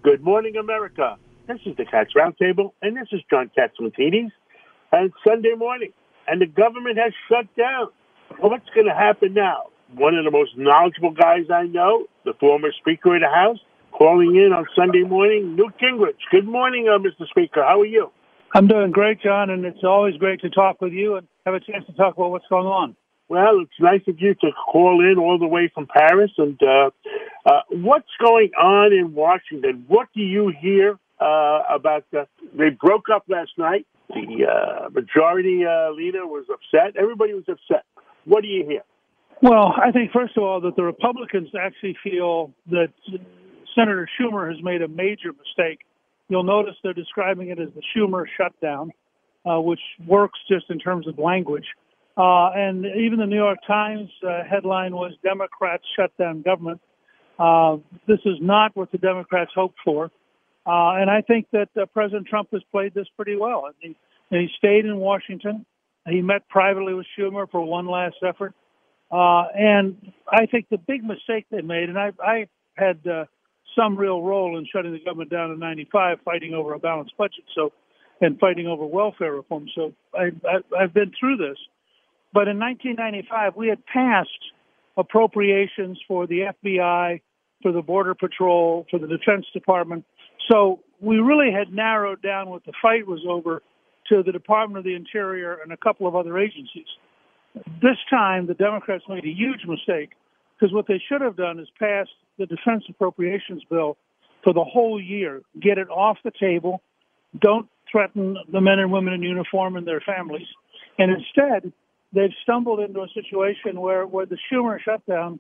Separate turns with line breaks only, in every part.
Good morning, America. This is the Cats Roundtable, and this is John Katzmatidis. And it's Sunday morning, and the government has shut down. What's going to happen now? One of the most knowledgeable guys I know, the former Speaker of the House, calling in on Sunday morning, Newt Gingrich. Good morning, Mr. Speaker. How are you?
I'm doing great, John, and it's always great to talk with you and have a chance to talk about what's going on.
Well, it's nice of you to call in all the way from Paris. And what's going on in Washington? What do you hear about they broke up last night. The majority leader was upset. Everybody was upset. What do you hear?
Well, I think, first of all, that the Republicans actually feel that Senator Schumer has made a major mistake. You'll notice they're describing it as the Schumer shutdown, which works just in terms of language. And even the New York Times headline was Democrats shut down government. This is not what the Democrats hoped for. And I think that President Trump has played this pretty well. He stayed in Washington. He met privately with Schumer for one last effort. And I think the big mistake they made, and I had some real role in shutting the government down in '95, fighting over a balanced budget, and fighting over welfare reform. So I've been through this. But in 1995, we had passed appropriations for the FBI, for the Border Patrol, for the Defense Department. So we really had narrowed down what the fight was over to the Department of the Interior and a couple of other agencies. This time, the Democrats made a huge mistake because what they should have done is passed the Defense Appropriations Bill for the whole year, get it off the table, don't threaten the men and women in uniform and their families, and instead, they've stumbled into a situation where the Schumer shutdown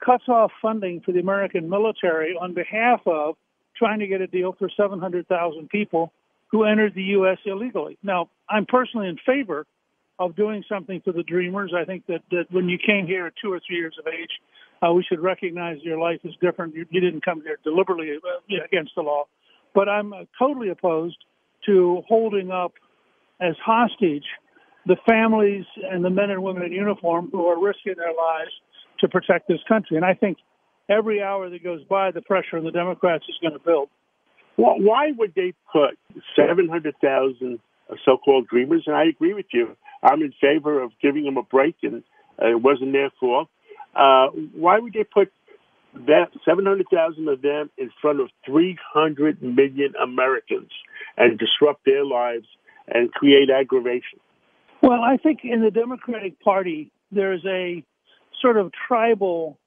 cuts off funding for the American military on behalf of trying to get a deal for 700,000 people who entered the U.S. illegally. Now, I'm personally in favor of doing something for the Dreamers. I think that when you came here at 2 or 3 years of age, we should recognize your life is different. You didn't come here deliberately against the law. But I'm totally opposed to holding up as hostage the families and the men and women in uniform who are risking their lives to protect this country. And I think every hour that goes by, the pressure on the Democrats is going to build.
Well, why would they put 700,000 so-called Dreamers? And I agree with you. I'm in favor of giving them a break, and it wasn't their fault. Why would they put that 700,000 of them in front of 300 million Americans and disrupt their lives and create aggravation?
Well, I think in the Democratic Party, there's a sort of tribal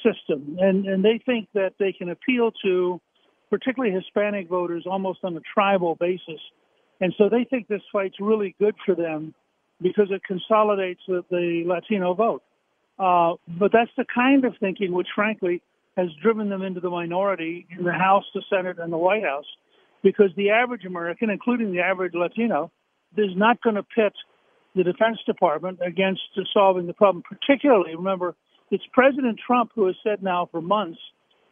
system, and they think that they can appeal to particularly Hispanic voters almost on a tribal basis. And so they think this fight's really good for them because it consolidates the Latino vote. But that's the kind of thinking which, frankly, has driven them into the minority in the House, the Senate, and the White House, because the average American, including the average Latino, is not going to pit the Defense Department against solving the problem. Particularly, remember, it's President Trump who has said now for months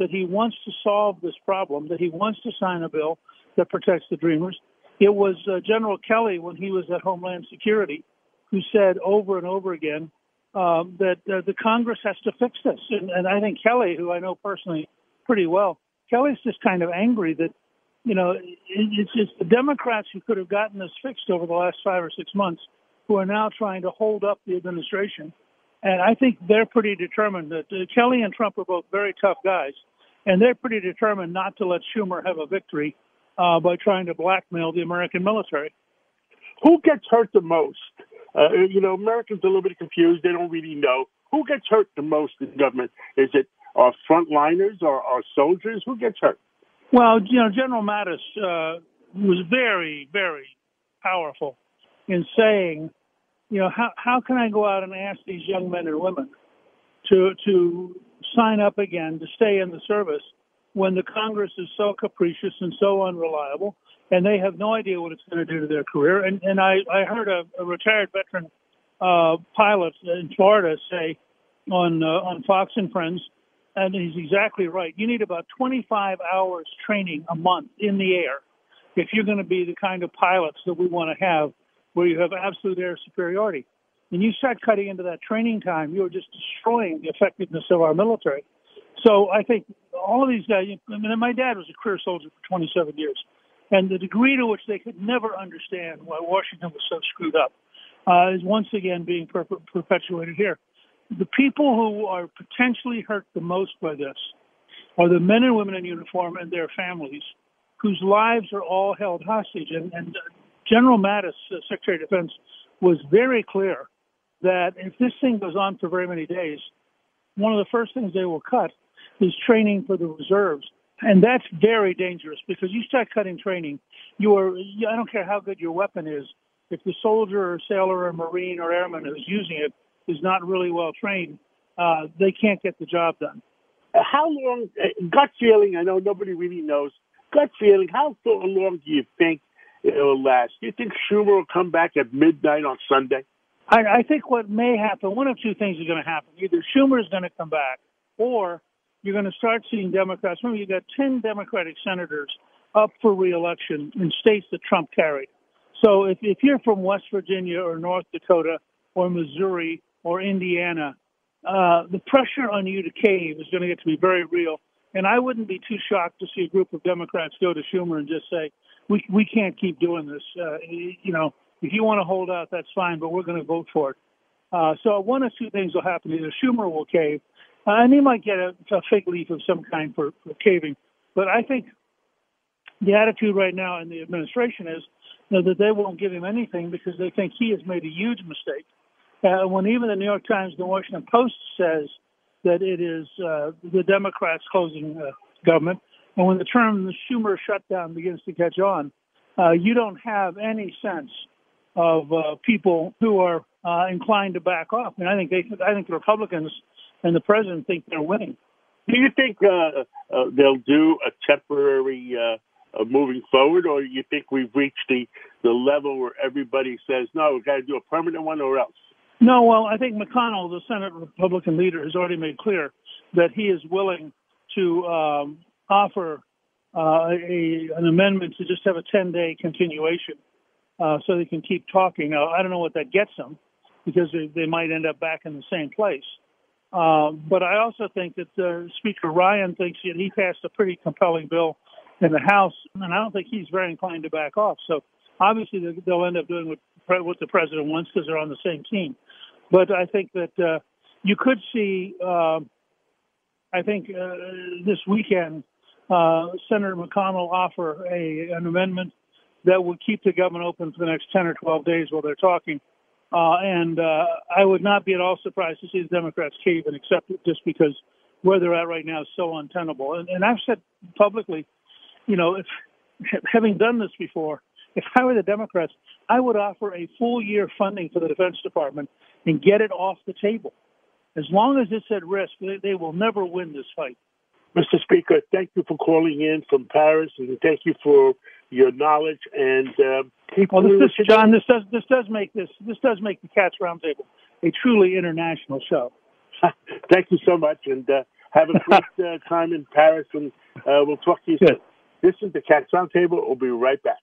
that he wants to solve this problem, that he wants to sign a bill that protects the Dreamers. It was General Kelly, when he was at Homeland Security, who said over and over again that the Congress has to fix this. And I think Kelly, who I know personally pretty well, Kelly's just kind of angry that, it's the Democrats who could have gotten this fixed over the last 5 or 6 months who are now trying to hold up the administration. And I think they're pretty determined that Kelly and Trump are both very tough guys, and they're pretty determined not to let Schumer have a victory by trying to blackmail the American military.
Who gets hurt the most? Americans are a little bit confused. They don't really know. Who gets hurt the most in government? Is it our frontliners or our soldiers? Who gets hurt?
Well, General Mattis was very, very powerful in saying, how can I go out and ask these young men and women to sign up again, to stay in the service, when the Congress is so capricious and so unreliable, and they have no idea what it's going to do to their career. And I heard a retired veteran pilot in Florida say on Fox and Friends, and he's exactly right, you need about 25 hours training a month in the air if you're going to be the kind of pilots that we want to have, where you have absolute air superiority. And you start cutting into that training time, you're just destroying the effectiveness of our military. So I think all of these guys, I mean, my dad was a career soldier for 27 years. And the degree to which they could never understand why Washington was so screwed up is once again being perpetuated here. The people who are potentially hurt the most by this are the men and women in uniform and their families, whose lives are all held hostage. And General Mattis, Secretary of Defense, was very clear that if this thing goes on for very many days, one of the first things they will cut is training for the reserves. And that's very dangerous because you start cutting training, I don't care how good your weapon is, if the soldier or sailor or Marine or airman who's using it is not really well trained, they can't get the job done.
How long, gut feeling, I know nobody really knows, gut feeling, how long do you think it will last? Do you think Schumer will come back at midnight on Sunday?
I think what may happen, one of two things are going to happen. Either Schumer is going to come back, or you're going to start seeing Democrats. Remember, you got 10 Democratic senators up for re-election in states that Trump carried. So if you're from West Virginia or North Dakota or Missouri or Indiana, the pressure on you to cave is going to get to be very real. And I wouldn't be too shocked to see a group of Democrats go to Schumer and just say, we can't keep doing this. If you want to hold out, that's fine, but we're going to vote for it. So one of two things will happen. Either Schumer will cave, and he might get a fig leaf of some kind for caving. But I think the attitude right now in the administration is that they won't give him anything because they think he has made a huge mistake. When even the New York Times, the Washington Post says that it is the Democrats closing government, and when the term the Schumer shutdown begins to catch on, you don't have any sense of people who are inclined to back off. And I think the Republicans and the president think they're winning.
Do you think they'll do a temporary moving forward, or do you think we've reached the level where everybody says, no, we've got to do a permanent one or else?
No, well, I think McConnell, the Senate Republican leader, has already made clear that he is willing to offer an amendment to just have a 10-day continuation so they can keep talking. Now, I don't know what that gets them because they might end up back in the same place. But I also think that Speaker Ryan thinks that he passed a pretty compelling bill in the House, and I don't think he's very inclined to back off. So obviously they'll end up doing what the president wants because they're on the same team. But I think that you could see, this weekend, Senator McConnell offer an amendment that would keep the government open for the next 10 or 12 days while they're talking. And I would not be at all surprised to see the Democrats cave and accept it just because where they're at right now is so untenable. And I've said publicly, if having done this before, if I were the Democrats, I would offer a full year funding for the Defense Department and get it off the table. As long as it's at risk, they will never win this fight.
Mr. Speaker, thank you for calling in from Paris, and thank you for your knowledge. And
John, this does make the Cats Roundtable a truly international show.
Thank you so much, and have a great time in Paris, and we'll talk to you soon. This is the Cats Roundtable. We'll be right back.